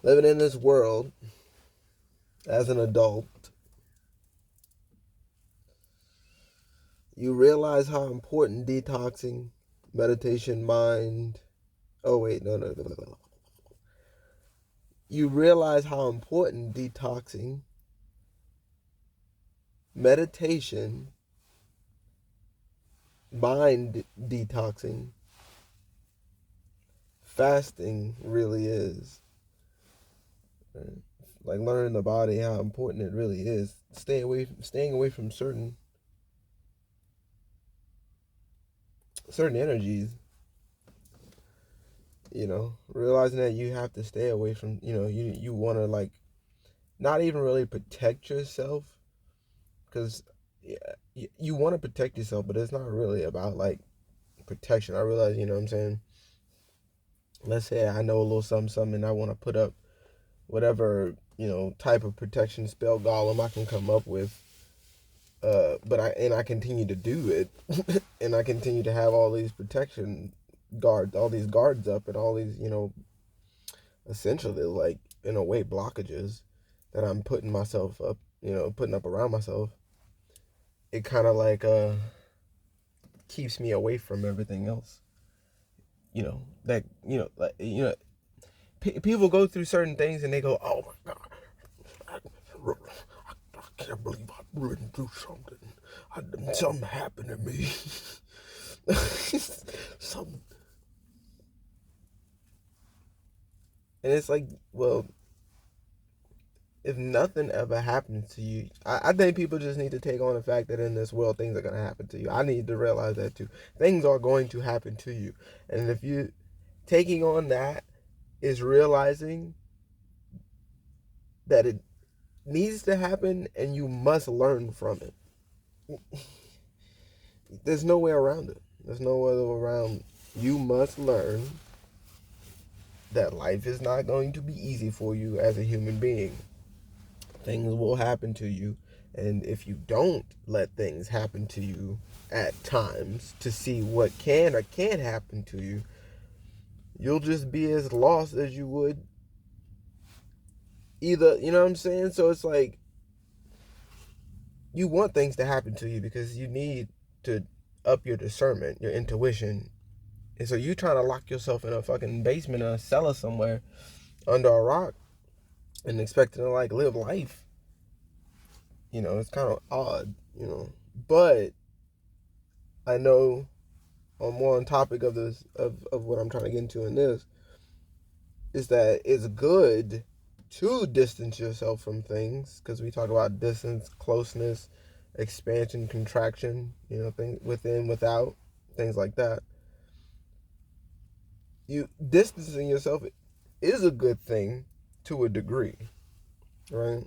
living in this world as an adult, you realize how important detoxing, meditation, mind. Oh, wait, no. You realize how important detoxing, meditation, mind detoxing, fasting really is. Right? Like learning the body, how important it really is. Staying away from certain energies. Realizing that you have to stay away from. You want to like not even really protect yourself, because you want to protect yourself, but it's not really about like protection. I realize, what I'm saying. Let's say I know a little something, and I want to put up whatever type of protection spell golem I can come up with. But I continue to do it, and I continue to have all these protection guards, all these guards up, and all these essentially like in a way blockages that I'm putting myself up, putting up around myself. It kind of like keeps me away from everything else. That like people go through certain things and they go, oh my god, I can't believe I went through something. Something happened to me. Something. And it's like, well, if nothing ever happens to you, I think people just need to take on the fact that in this world things are going to happen to you. I need to realize that too. Things are going to happen to you. And if you taking on that is realizing that it needs to happen and you must learn from it. There's no way around it. There's no other way around. You must learn that life is not going to be easy for you as a human being. Things will happen to you, and if you don't let things happen to you at times to see what can or can't happen to you, you'll just be as lost as you would either, you know what I'm saying? So it's like you want things to happen to you because you need to up your discernment, your intuition. And so you trying to lock yourself in a fucking basement or a cellar somewhere under a rock and expecting to like live life. It's kind of odd. But I know more on topic of this of what I'm trying to get into in this is that it's good to distance yourself from things, because we talk about distance, closeness, expansion, contraction, things within, without, things like that. You distancing yourself is a good thing to a degree, right?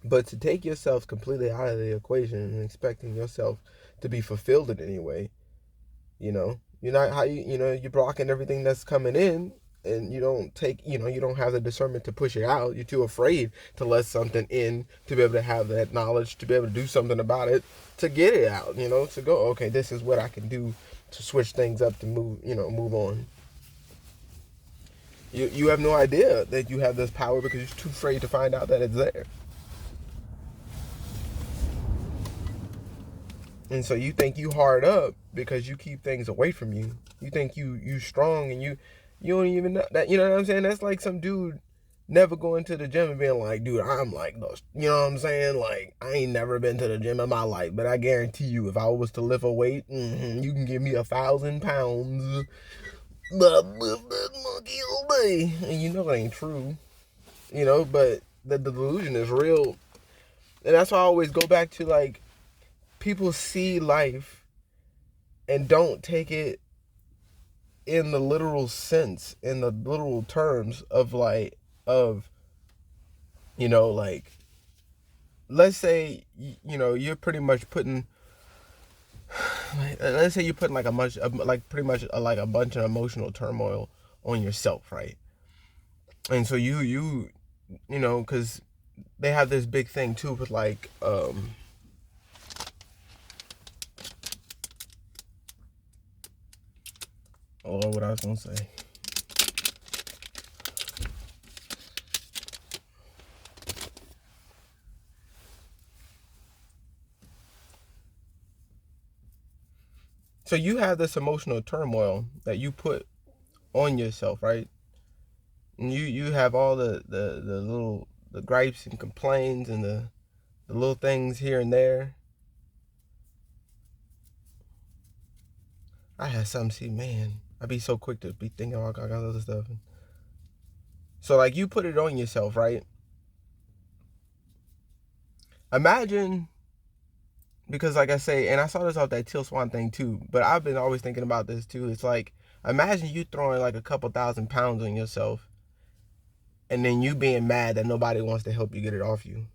But to take yourself completely out of the equation and expecting yourself to be fulfilled in any way, you're not how you're blocking everything that's coming in, and you don't have the discernment to push it out. You're too afraid to let something in to be able to have that knowledge, to be able to do something about it, to get it out, to go, okay, this is what I can do to switch things up, to move on. You have no idea that you have this power because you're too afraid to find out that it's there. And so you think you hard up because you keep things away from you. You think you strong, and you don't even know that. You know what I'm saying? That's like some dude never going to the gym and being like, dude, I'm like, you know what I'm saying? Like, I ain't never been to the gym in my life, but I guarantee you, if I was to lift a weight, you can give me 1,000 pounds. But I lift that monkey all day. And you know that ain't true. But the delusion is real. And that's why I always go back to, like, people see life and don't take it in the literal sense, in the literal terms of like, let's say, you're pretty much putting, let's say you're putting like pretty much like a bunch of emotional turmoil on yourself, right? And so because they have this big thing too with like, what I was gonna say. So you have this emotional turmoil that you put on yourself, right? And you have all the little the gripes and complaints and the little things here and there. I had something, see, man, I'd be so quick to be thinking about all other stuff. So like you put it on yourself, right? Imagine, because like I say, and I saw this off that Till Swan thing too, but I've been always thinking about this too. It's like, imagine you throwing like a couple 1,000 pounds on yourself and then you being mad that nobody wants to help you get it off you.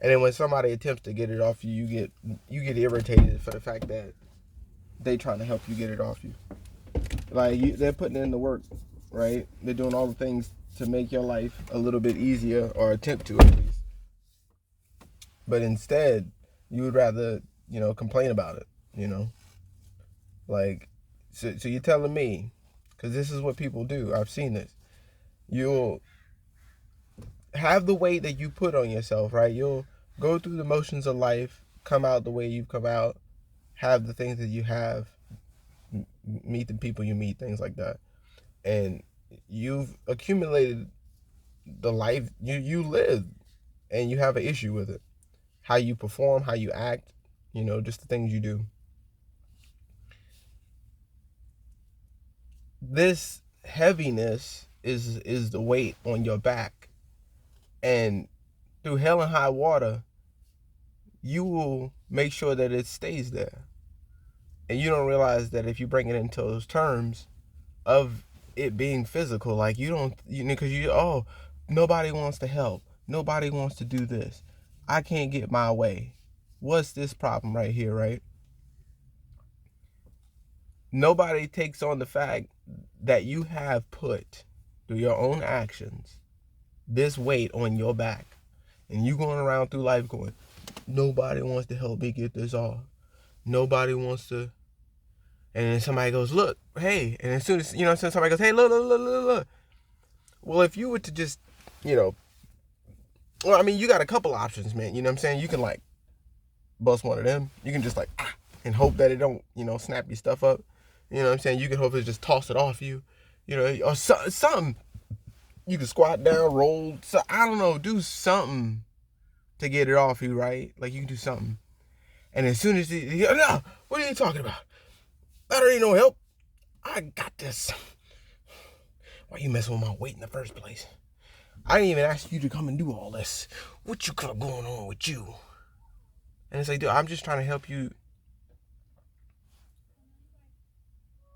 And then when somebody attempts to get it off you, you get irritated for the fact that they trying to help you get it off you. Like they're putting in the work, right? They're doing all the things to make your life a little bit easier, or attempt to at least. But instead, you would rather, complain about it, Like, so you're telling me, because this is what people do. I've seen this. You'll have the weight that you put on yourself, right? You'll go through the motions of life, come out the way you've come out, have the things that you have, meet the people you meet, things like that. And you've accumulated the life you live, and you have an issue with it. How you perform, how you act, just the things you do. This heaviness is the weight on your back. And through hell and high water, you will make sure that it stays there. And you don't realize that if you bring it into those terms of it being physical, like because nobody wants to help. Nobody wants to do this. I can't get my way. What's this problem right here, right? Nobody takes on the fact that you have put, through your own actions, this weight on your back. And you going around through life going, nobody wants to help me get this off. Nobody wants to. And then somebody goes, look, hey. And as soon as, somebody goes, hey, look. Well, if you were to just, well, I mean, you got a couple options, man. You know what I'm saying? You can, like, bust one of them. You can just, like, and hope that it don't, snap your stuff up. You know what I'm saying? You can hope it just toss it off you. Or something. You can squat down, roll. So, I don't know. Do something to get it off you, right? Like, you can do something. And as soon as no, what are you talking about? That ain't no help. I got this. Why you messing with my weight in the first place? I didn't even ask you to come and do all this. What you got going on with you? And it's like, dude, I'm just trying to help you.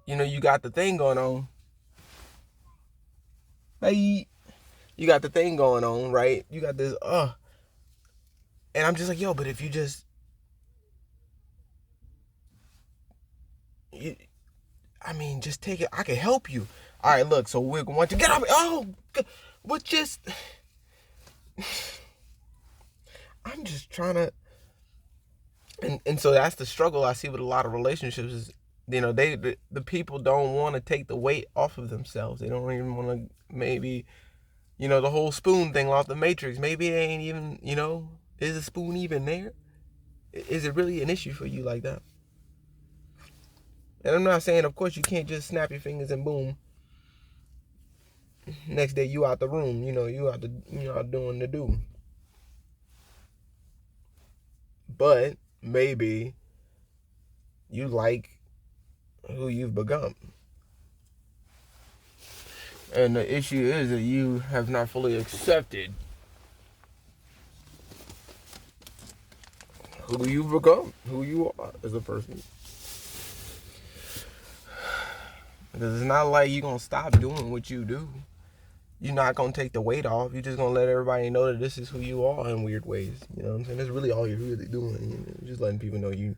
You got the thing going on. Hey, you got the thing going on, right? You got this, And I'm just like, yo, but if you just, just take it. I can help you. All right, look, so we're going to get up. Oh, but just, I'm just trying to, and so that's the struggle I see with a lot of relationships is, the people don't want to take the weight off of themselves. They don't even want to, maybe, the whole spoon thing off the Matrix. Maybe it ain't even, is the spoon even there? Is it really an issue for you like that? And I'm not saying, of course, you can't just snap your fingers and boom. Next day you out the room, you out doing the do. But maybe you like who you've become. And the issue is that you have not fully accepted who you've become, who you are as a person. Because it's not like you're going to stop doing what you do. You're not going to take the weight off. You're just going to let everybody know that this is who you are in weird ways. You know what I'm saying? That's really all you're really doing. Just letting people know you.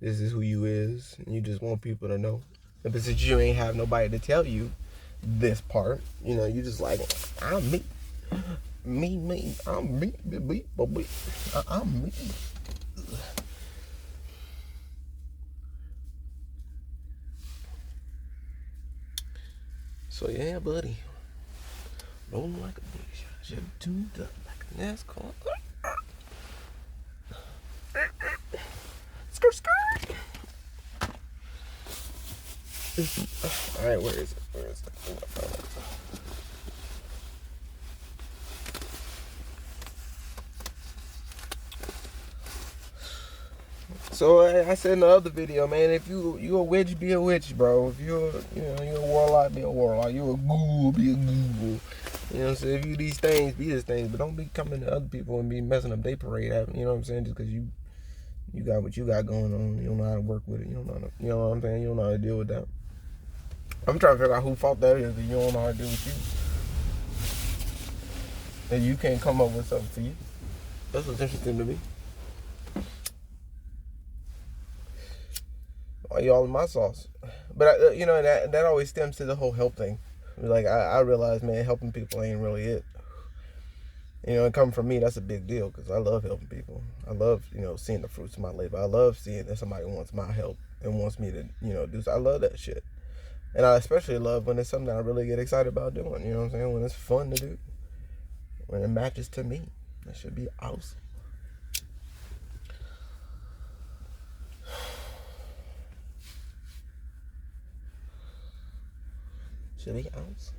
This is who you is. And you just want people to know. But since you ain't have nobody to tell you this part, you just like, I'm me. Me. I'm me. I'm me. So yeah, buddy. Rolling like a bush. Just tuned up like a NASCAR. Skirt. All right, where is it? Where is it? So I said in the other video, man, if you a witch, be a witch, bro. If you're you're a warlock, be a warlock. You a ghoul, be a ghoul. You know what I'm saying? If you these things, be these things, but don't be coming to other people and be messing up their parade. You know what I'm saying? Just because you got what you got going on, you don't know how to work with it. You don't know how to, you know what I'm saying? You don't know how to deal with that. I'm trying to figure out who fault that is that you don't know how to deal with you. And you can't come up with something for you. That's what's interesting to me. Why you all in my sauce? But that always stems to the whole help thing. Like I realize, man, helping people ain't really it. And coming from me, that's a big deal because I love helping people. I love, seeing the fruits of my labor. I love seeing that somebody wants my help and wants me to, do so. I love that shit. And I especially love when it's something that I really get excited about doing. You know what I'm saying? When it's fun to do. When it matches to me. That should be awesome. Should be awesome.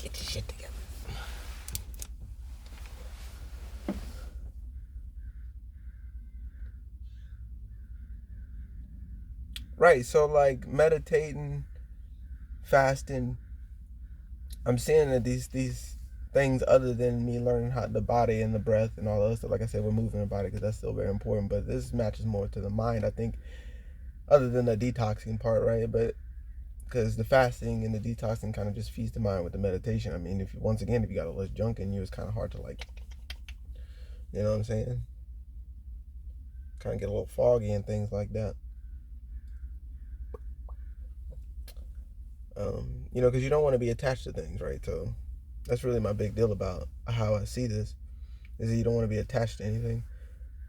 Get your shit together. Right, so like meditating, fasting, I'm seeing that these things other than me learning how the body and the breath and all that stuff, like I said, we're moving the body because that's still very important, but this matches more to the mind, I think, other than the detoxing part, right? But because the fasting and the detoxing kind of just feeds the mind with the meditation. I mean, if you got a less junk in you, it's kind of hard to like, you know what I'm saying? Kind of get a little foggy and things like that. Because you don't want to be attached to things, right? So that's really my big deal about how I see this, is that you don't want to be attached to anything.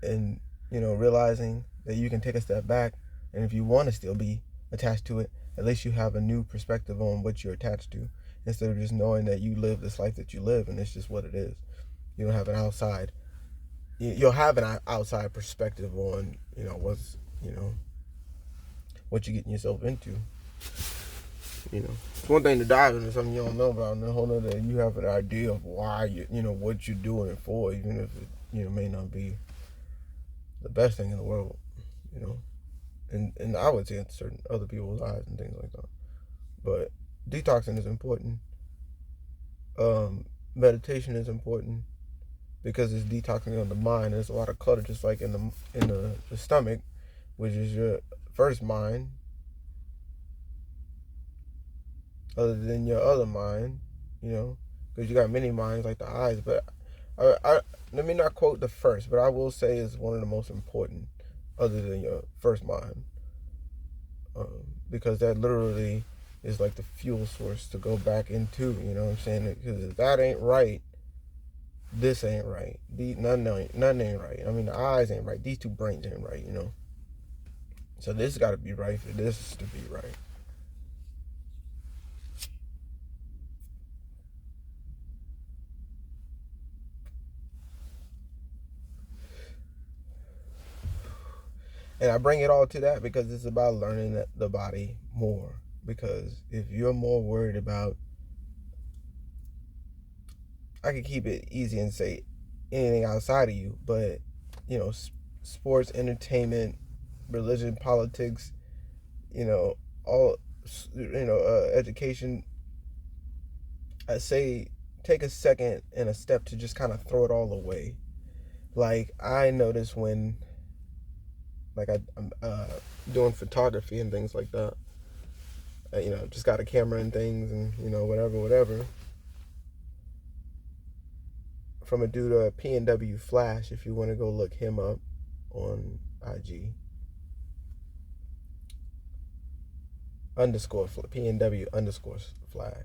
And, realizing that you can take a step back, and if you want to still be attached to it, at least you have a new perspective on what you're attached to, instead of just knowing that you live this life that you live, and it's just what it is. You don't have an outside, you'll have an outside perspective on, what's, what you're getting yourself into. It's one thing to dive into something you don't know about, and a whole nother, you have an idea of why what you're doing it for, even if it, may not be the best thing in the world, and I would say in certain other people's eyes and things like that. But detoxing is important. Meditation is important because it's detoxing on the mind. There's a lot of clutter, just like in the stomach, which is your first mind, other than your other mind, because you got many minds like the eyes. But I let me not quote the first, but I will say it's one of the most important, other than your first mind, because that literally is like the fuel source to go back into. You know what I'm saying? Because if that ain't right, this ain't right. None ain't right. I mean, the eyes ain't right. These two brains ain't right. So this got to be right for this to be right. And I bring it all to that because it's about learning the body more. Because if you're more worried about, I could keep it easy and say anything outside of you, but sports, entertainment, religion, politics, all, education, I say take a second and a step to just kind of throw it all away. Like I notice when, like I'm doing photography and things like that, just got a camera and things and whatever. From a dude, P&W Flash, if you want to go look him up on IG. _P&W _Flash.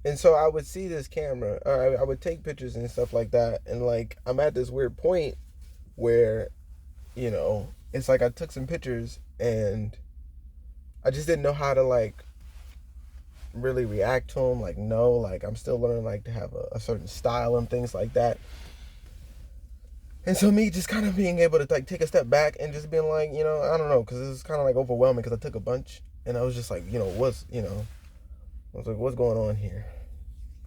And so I would see this camera, I would take pictures and stuff like that, and like I'm at this weird point where, it's like I took some pictures and I just didn't know how to like really react to them. Like, no, like I'm still learning like to have a certain style and things like that. And so me just kind of being able to like take a step back and just being like, I don't know, because it was kind of like overwhelming because I took a bunch and I was just like, I was like, what's going on here?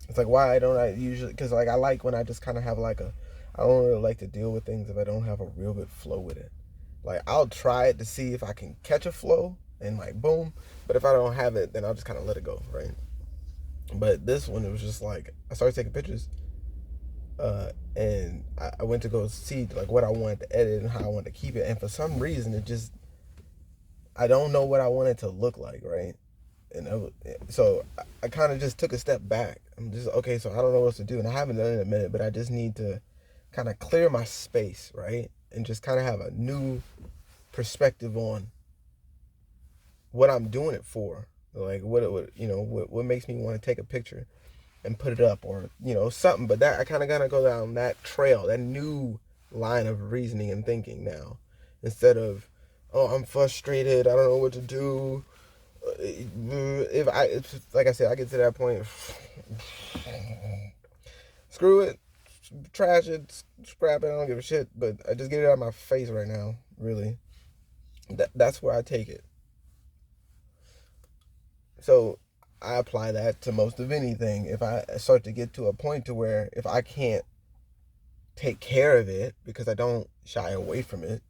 It's like, why don't I usually, because like I like when I just kind of have like I don't really like to deal with things if I don't have a real good flow with it. Like I'll try it to see if I can catch a flow and like boom, but if I don't have it, then I'll just kind of let it go, right? But this one, it was just like I started taking pictures, and I went to go see like what I wanted to edit and how I wanted to keep it, and for some reason it just I don't know what I wanted to look like, right? And so I kind of just took a step back. I'm just okay, so I don't know what to do, and I haven't done it in a minute, but I just need to kind of clear my space, right, and just kind of have a new perspective on what I'm doing it for, like what makes me want to take a picture and put it up, or something. But that I kind of gotta go down that trail, that new line of reasoning and thinking now, instead of, oh, I'm frustrated, I don't know what to do. If like I said, I get to that point, screw it, trash it, scrap it, I don't give a shit. But I just get it out of my face right now, really. That's where I take it. So I apply that to most of anything. If I start to get to a point to where if I can't take care of it, because I don't shy away from it,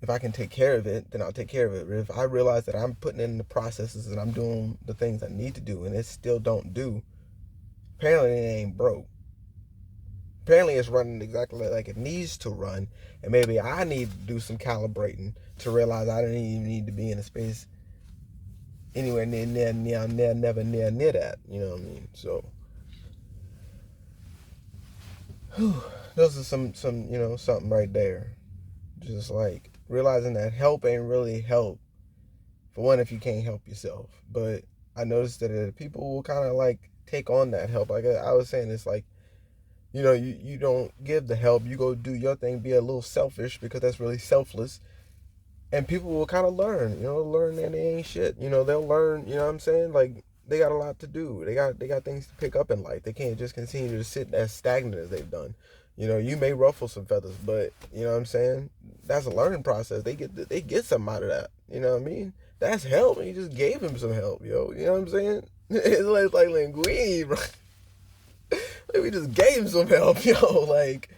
if I can take care of it, then I'll take care of it. But if I realize that I'm putting in the processes and I'm doing the things I need to do and it still don't do, apparently it ain't broke. Apparently it's running exactly like it needs to run, and maybe I need to do some calibrating to realize I don't even need to be in a space anywhere near that. You know what I mean? So those are some something right there. Just like realizing that help ain't really help. For one, if you can't help yourself. But I noticed that people will kind of like take on that help. Like I was saying, it's like, you don't give the help. You go do your thing, be a little selfish, because that's really selfless. And people will kind of learn that they ain't shit. They'll learn, you know what I'm saying? Like, they got a lot to do. They got things to pick up in life. They can't just continue to sit as stagnant as they've done. You may ruffle some feathers, but you know what I'm saying? That's a learning process. They get something out of that. You know what I mean? That's help. And you just gave him some help, yo. You know what I'm saying? It's like linguine, bro. Like, we just gave him some help, yo. Like,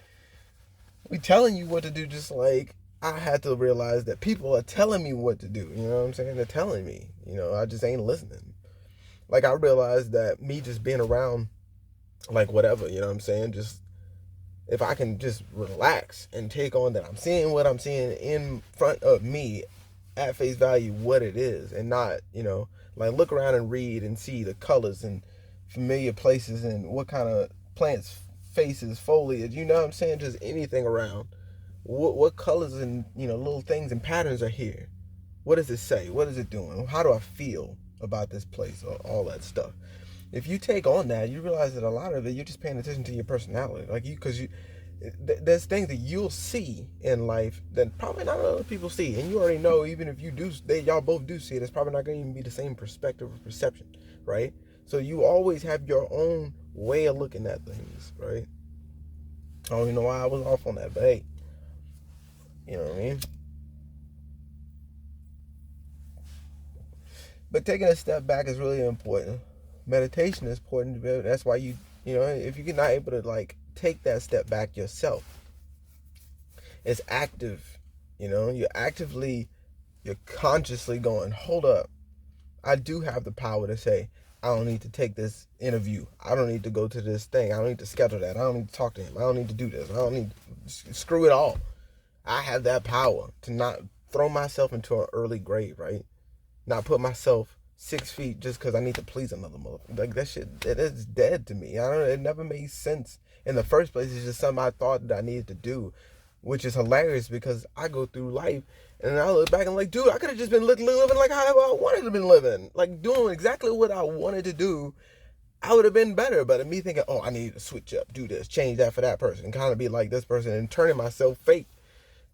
we telling you what to do, just like I had to realize that people are telling me what to do. You know what I'm saying? They're telling me. I just ain't listening. Like, I realized that me just being around, like, whatever, you know what I'm saying? Just, if I can just relax and take on that I'm seeing what I'm seeing in front of me at face value, what it is, and not, like, look around and read and see the colors and familiar places and what kind of plants, faces, foliage, you know what I'm saying? Just anything around. What colors and, little things and patterns are here? What does it say? What is it doing? How do I feel about this place? Or all that stuff. If you take on that, you realize that a lot of it, you're just paying attention to your personality. Like, because there's things that you'll see in life that probably not other people see, and you already know. Even if you do, y'all both do see it, it's probably not going to even be the same perspective or perception, right? So you always have your own way of looking at things, right? I don't even know why I was off on that, but hey, you know what I mean? But taking a step back is really important. Meditation is important. That's why if you're not able to like take that step back yourself, it's active. You're consciously going, hold up. I do have the power to say, I don't need to take this interview. I don't need to go to this thing. I don't need to schedule that. I don't need to talk to him. I don't need to do this. I don't need screw it all. I have that power to not throw myself into an early grave, right? Not put myself 6 feet just because I need to please another motherfucker. Like, that shit, it is dead to me. It never made sense in the first place. It's just something I thought that I needed to do, which is hilarious because I go through life and I look back and I'm like, dude, I could have just been living like how I wanted to be living, like doing exactly what I wanted to do. I would have been better. But me thinking, oh, I need to switch up, do this, change that for that person, kind of be like this person, and turning myself fake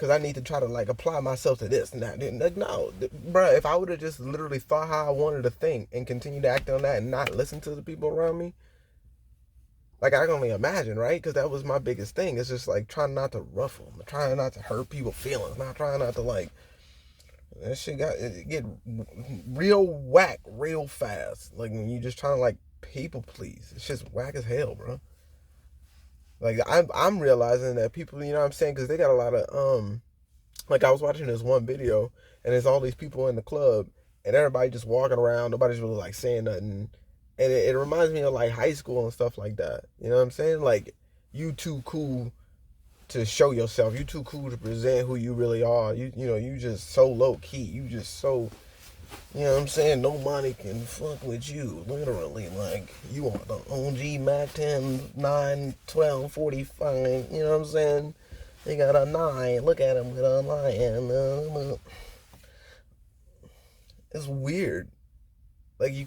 because I need to try to like apply myself to this and that. Like, no, bro. If I would have just literally thought how I wanted to think and continue to act on that and not listen to the people around me, like I can only imagine, right? Because that was my biggest thing. It's just like trying not to ruffle, trying not to hurt people's feelings, not trying not to like. That shit get real whack real fast. Like when you just trying to like people please, it's just whack as hell, bro. Like I'm realizing that people, you know what I'm saying, because they got a lot of like I was watching this one video and there's all these people in the club and everybody just walking around, nobody's really like saying nothing, and it reminds me of like high school and stuff like that. You know what I'm saying? Like you too cool to show yourself. You too cool to present who you really are. You know, you just so low key. You just so, you know what I'm saying? Nobody can fuck with you. Literally, like you are the OG Mac 10, 9, 12, 45. You know what I'm saying? They got a 9. Look at him with a 9. It's weird. Like you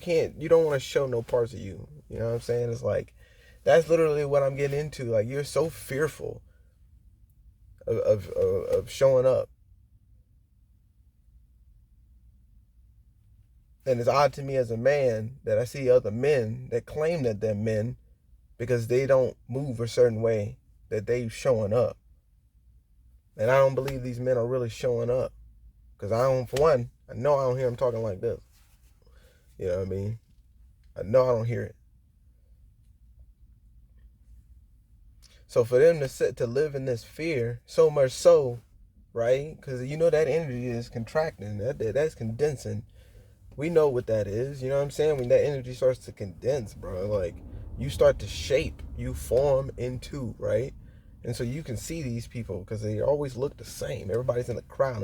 don't want to show no parts of you. You know what I'm saying? It's like, that's literally what I'm getting into. Like you're so fearful of showing up. And it's odd to me as a man that I see other men that claim that they're men because they don't move a certain way, that they showing up. And I don't believe these men are really showing up. Because for one, I know I don't hear them talking like this. You know what I mean? I know I don't hear it. So for them to live in this fear, so much so, right? Because you know that energy is contracting, that's condensing. We know what that is, you know what I'm saying? When that energy starts to condense, bro, like you start to shape, you form into, right? And so you can see these people because they always look the same. Everybody's in the crowd.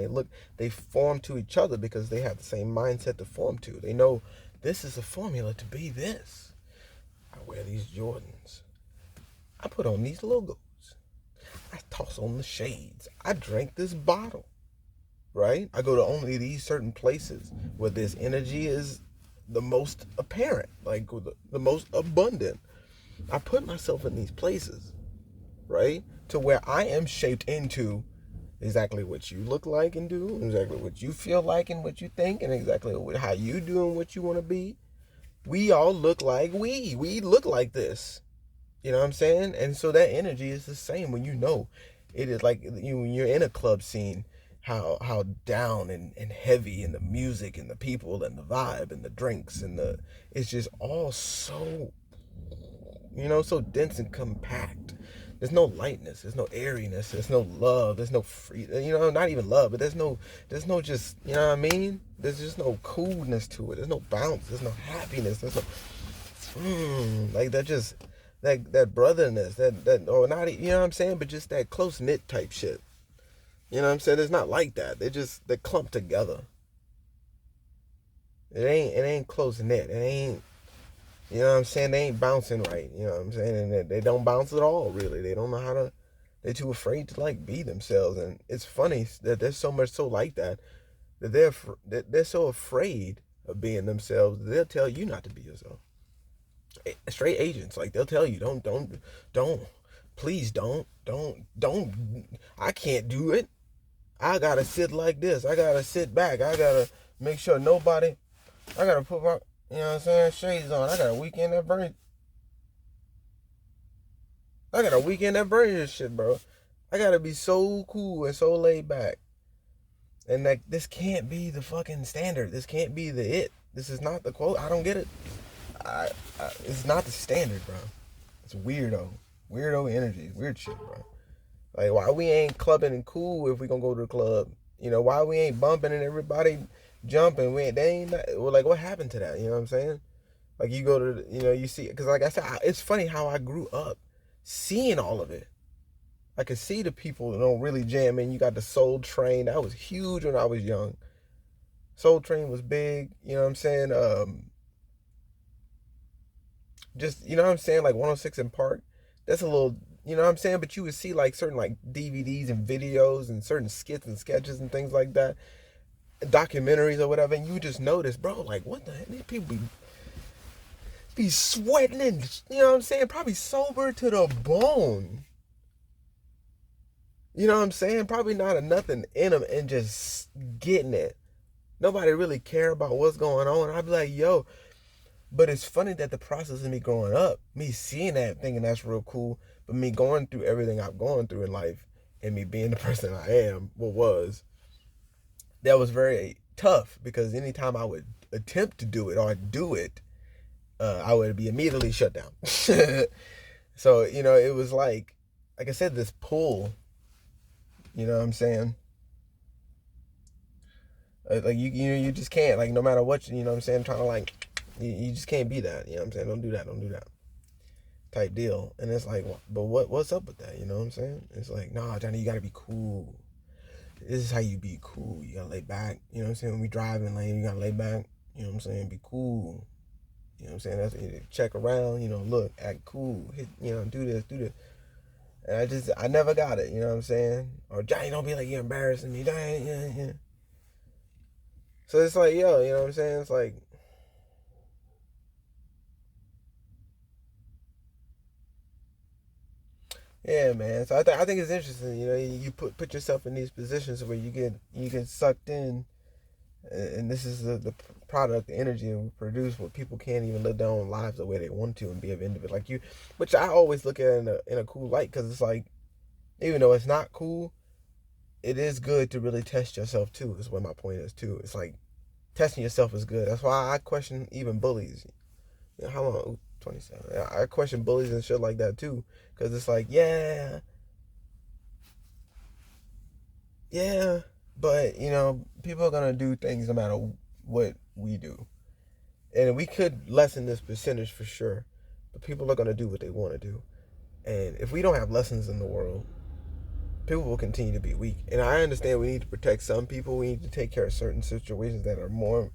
They form to each other because they have the same mindset to form to. They know this is a formula to be this. I wear these Jordans. I put on these logos. I toss on the shades. I drink this bottle. Right? I go to only these certain places where this energy is the most apparent, like the most abundant. I put myself in these places, right? To where I am shaped into exactly what you look like and do, exactly what you feel like and what you think, and exactly how you do and what you want to be. We all look like we look like this. You know what I'm saying? And so that energy is the same when you know it is like when you're in a club scene, how down and heavy and the music and the people and the vibe and the drinks and it's just all so, you know, so dense and compact. There's no lightness, there's no airiness, there's no love, there's no free, you know, not even love, but there's no just, you know what I mean? There's just no coolness to it. There's no bounce, there's no happiness, there's no like that just that brotherness, that or not, you know what I'm saying, but just that close knit type shit. You know what I'm saying? It's not like that. They clump together. It ain't close knit. It ain't, you know what I'm saying? They ain't bouncing right. You know what I'm saying? And they don't bounce at all, really. They don't know how to, they're too afraid to like be themselves. And it's funny that there's so much so like that they're so afraid of being themselves that they'll tell you not to be yourself. Straight agents, like they'll tell you, don't, please don't, I can't do it. I gotta sit like this. I gotta sit back. I gotta make sure nobody. I gotta put my, you know what I'm saying, shades on. I got a weekend that burn. I got a weekend that burn this shit, bro. I gotta be so cool and so laid back. And like this can't be the fucking standard. This can't be the it. This is not the quote. I don't get it. It's not the standard, bro. It's weirdo energy, weird shit, bro. Like, why we ain't clubbing and cool if we gonna go to the club? You know, why we ain't bumping and everybody jumping? Well, like, what happened to that? You know what I'm saying? Like, you go to, you know, you see, because like I said, it's funny how I grew up seeing all of it. I could see the people that don't really jam in. You got the Soul Train. That was huge when I was young. Soul Train was big. You know what I'm saying? Just, you know what I'm saying? Like 106 in Park. That's a little, you know what I'm saying? But you would see like certain like DVDs and videos and certain skits and sketches and things like that, documentaries or whatever, and you would just notice, bro, like what the heck? These people be sweating and, you know what I'm saying? Probably sober to the bone. You know what I'm saying? Probably not a nothing in them and just getting it. Nobody really care about what's going on. I'd be like, yo. But it's funny that the process of me growing up, me seeing that, thinking that's real cool, but me going through everything I've gone through in life and me being the person I am, that was very tough because anytime I would attempt to do it or do it, I would be immediately shut down. So, it was like I said, this pull, you know what I'm saying? Like you just can't, like, no matter what, you know what I'm saying, trying to, like, you just can't be that, you know what I'm saying? Don't do that type deal. And it's like, but what's up with that, you know what I'm saying? It's like, nah, Johnny, you gotta be cool. This is how you be cool. You gotta lay back, you know what I'm saying? When we driving, like, you gotta lay back, you know what I'm saying? Be cool. You know what I'm saying? That's, check around, look, act cool, hit, do this. And I never got it, you know what I'm saying? Or, Johnny, don't be like, you're embarrassing me. Yeah. So it's like, yo, you know what I'm saying? It's like, yeah, man. So I think it's interesting. You put yourself in these positions where you get sucked in, and this is the product, the energy we produce, where people can't even live their own lives the way they want to and be an individual like you, which I always look at in a cool light, because it's like, even though it's not cool, it is good to really test yourself too. Is what my point is too. It's like testing yourself is good. That's why I question even bullies. How long? Ooh, 27. I question bullies and shit like that too, because it's like, yeah, but people are gonna do things no matter what we do, and we could lessen this percentage for sure. But people are gonna do what they want to do, and if we don't have lessons in the world, people will continue to be weak. And I understand we need to protect some people. We need to take care of certain situations that are more.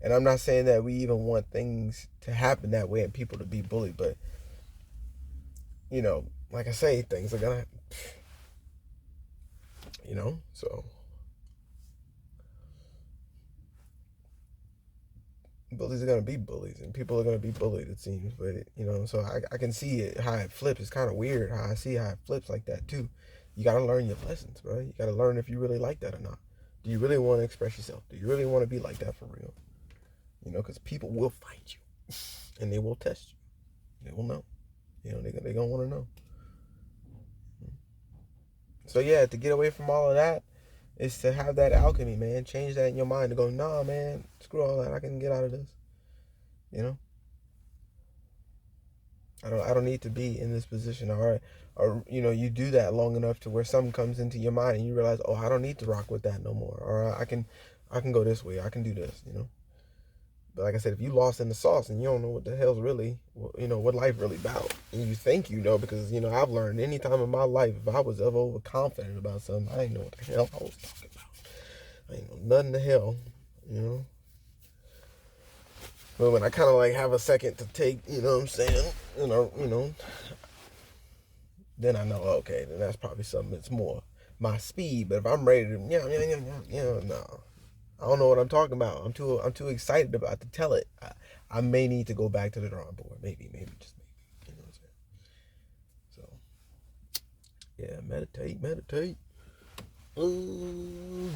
And I'm not saying that we even want things to happen that way and people to be bullied, but like I say, things are gonna, so bullies are gonna be bullies, and people are gonna be bullied. It seems, but so I can see it how it flips. It's kind of weird how I see how it flips like that too. You gotta learn your lessons, bro. You gotta learn if you really like that or not. Do you really want to express yourself? Do you really want to be like that for real? Because people will find you, and they will test you. They will know. They gonna want to know. So yeah, to get away from all of that is to have that alchemy, man. Change that in your mind to go, nah, man, screw all that. I can get out of this. You know, I don't need to be in this position, or you do that long enough to where something comes into your mind and you realize, oh, I don't need to rock with that no more, or I can go this way. I can do this. But like I said, if you lost in the sauce and you don't know what the hell's really, what life really about, and you think because I've learned any time in my life, if I was ever overconfident about something, I didn't know what the hell I was talking about. I ain't know nothing the hell, you know. But when I kind of like have a second to take, what I'm saying, then I know, okay, then that's probably something that's more my speed. But if I'm ready to, no. I don't know what I'm talking about. I'm too excited about to tell it. I may need to go back to the drawing board. Maybe just maybe. You know what I'm saying? So yeah, meditate. Ooh.